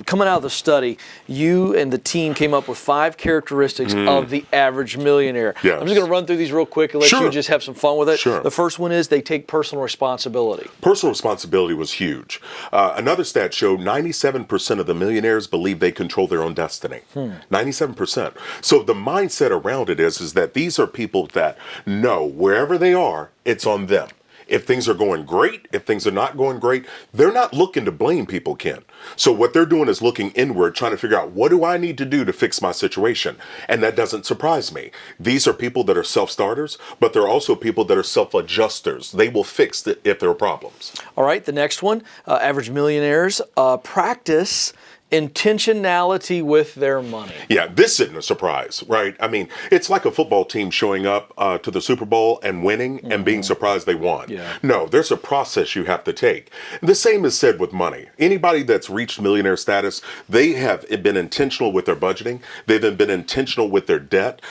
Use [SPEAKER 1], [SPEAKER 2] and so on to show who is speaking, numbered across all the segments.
[SPEAKER 1] coming out of the study, you and the team came up with 5 characteristics of the average millionaire.
[SPEAKER 2] Yes.
[SPEAKER 1] I'm just going to run through these real quick and let you just have some fun with it.
[SPEAKER 2] Sure.
[SPEAKER 1] The first one is they take personal responsibility.
[SPEAKER 2] Personal responsibility was huge. Another stat showed 97% of the millionaires believe they control their own destiny. 97%. So the mindset around it is that these are people that know wherever they are, it's on them. If things are going great, if things are not going great, they're not looking to blame people, Ken. So what they're doing is looking inward, trying to figure out, what do I need to do to fix my situation? And that doesn't surprise me. These are people that are self-starters, but they're also people that are self-adjusters. They will fix it if there are problems.
[SPEAKER 1] All right, the next one, average millionaires practice intentionality with their money.
[SPEAKER 2] Yeah, this isn't a surprise, right? I mean, it's like a football team showing up to the Super Bowl and winning and being surprised they won.
[SPEAKER 1] Yeah.
[SPEAKER 2] No, there's a process you have to take. The same is said with money. Anybody that's reached millionaire status, they have been intentional with their budgeting. They've been intentional with their debt.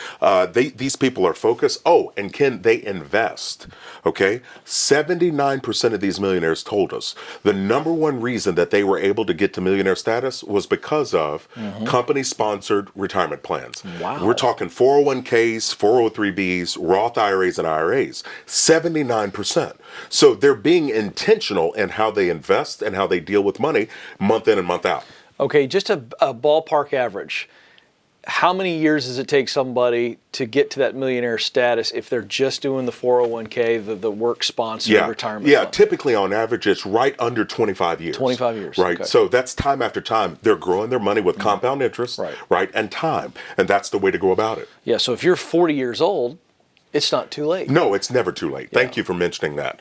[SPEAKER 2] These people are focused. Oh, and Ken, they invest. Okay? 79% of these millionaires told us the number one reason that they were able to get to millionaire status was because of company-sponsored retirement plans.
[SPEAKER 1] Wow.
[SPEAKER 2] We're talking 401ks, 403bs, Roth IRAs, and IRAs. 79%. So they're being intentional in how they invest and how they deal with money month in and month out.
[SPEAKER 1] Okay, just a ballpark average. How many years does it take somebody to get to that millionaire status if they're just doing the 401k, the work-sponsored retirement fund?
[SPEAKER 2] Typically on average, it's right under 25 years.
[SPEAKER 1] 25 years.
[SPEAKER 2] Right.
[SPEAKER 1] Okay.
[SPEAKER 2] So that's time after time. They're growing their money with compound interest, right, and time. And that's the way to go about it.
[SPEAKER 1] Yeah, so if you're 40 years old, it's not too late.
[SPEAKER 2] No, it's never too late. Thank you for mentioning that.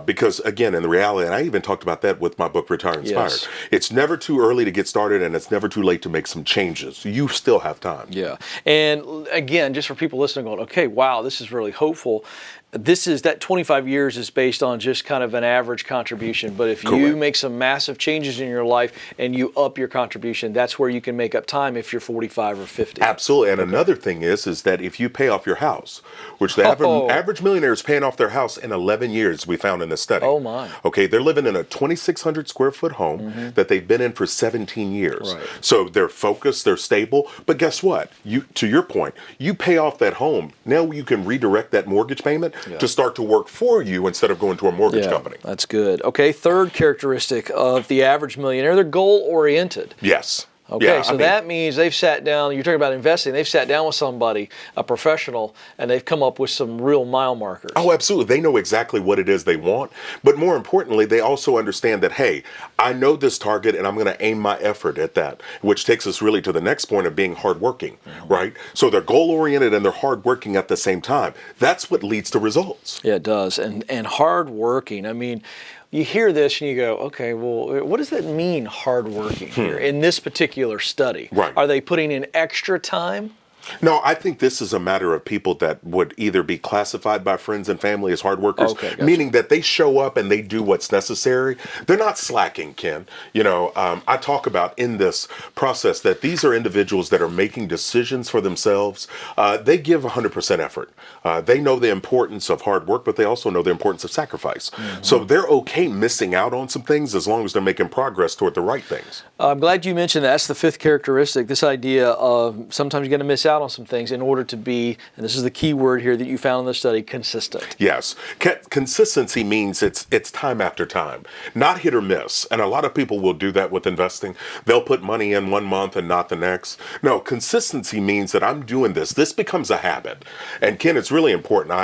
[SPEAKER 2] Because, again, in the reality, and I even talked about that with my book, Retire Inspired, it's never too early to get started, and it's never too late to make some changes. You still have time.
[SPEAKER 1] Yeah. And, again, just for people listening going, okay, wow, this is really hopeful. That 25 years is based on just kind of an average contribution. But if you make some massive changes in your life and you up your contribution, that's where you can make up time if you're 45 or 50.
[SPEAKER 2] Absolutely. And another thing is that if you pay off your house, which the average millionaire is paying off their house in 11 years, we found in this study.
[SPEAKER 1] Oh, my.
[SPEAKER 2] Okay, they're living in a 2,600 square foot home that they've been in for 17 years.
[SPEAKER 1] Right.
[SPEAKER 2] So they're focused, they're stable. But guess what? To your point, you pay off that home. Now you can redirect that mortgage payment to start to work for you instead of going to a mortgage company.
[SPEAKER 1] That's good. Okay, third characteristic of the average millionaire, they're goal-oriented.
[SPEAKER 2] Yes.
[SPEAKER 1] Okay, so that means they've sat down, you're talking about investing, they've sat down with somebody, a professional, and they've come up with some real mile markers.
[SPEAKER 2] Oh, absolutely. They know exactly what it is they want. But more importantly, they also understand that, hey, I know this target and I'm going to aim my effort at that, which takes us really to the next point of being hardworking, right? So they're goal-oriented and they're hardworking at the same time. That's what leads to results.
[SPEAKER 1] Yeah, it does. And hardworking, I mean, you hear this and you go, okay, well, what does that mean, hardworking here in this particular study?
[SPEAKER 2] Right.
[SPEAKER 1] Are they putting in extra time?
[SPEAKER 2] No, I think this is a matter of people that would either be classified by friends and family as hard workers, meaning that they show up and they do what's necessary. They're not slacking, Ken. I talk about in this process that these are individuals that are making decisions for themselves. They give 100% effort. They know the importance of hard work, but they also know the importance of sacrifice. So they're okay missing out on some things as long as they're making progress toward the right things.
[SPEAKER 1] I'm glad you mentioned that's the fifth characteristic, this idea of sometimes you're going to miss out on some things in order to be, and this is the key word here that you found in the study, consistent.
[SPEAKER 2] Yes. Consistency means it's time after time, not hit or miss. And a lot of people will do that with investing. They'll put money in one month and not the next. No, consistency means that I'm doing this. This becomes a habit. And Ken, it's really important.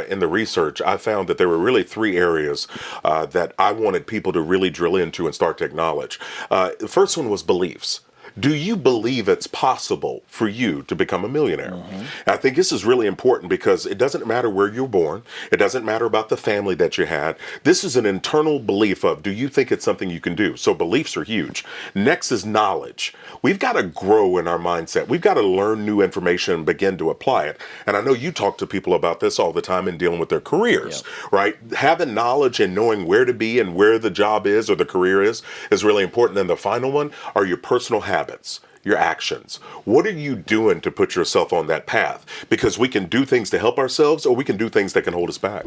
[SPEAKER 2] In the research, I found that there were really 3 areas that I wanted people to really drill into and start to acknowledge. The first one was beliefs. Do you believe it's possible for you to become a millionaire? I think this is really important because it doesn't matter where you're born. It doesn't matter about the family that you had. This is an internal belief of, do you think it's something you can do? So beliefs are huge. Next is knowledge. We've got to grow in our mindset. We've got to learn new information and begin to apply it. And I know you talk to people about this all the time in dealing with their careers, right? Having knowledge and knowing where to be and where the job is or the career is really important. And the final one are your personal habits. Your actions. What are you doing to put yourself on that path? Because we can do things to help ourselves or we can do things that can hold us back.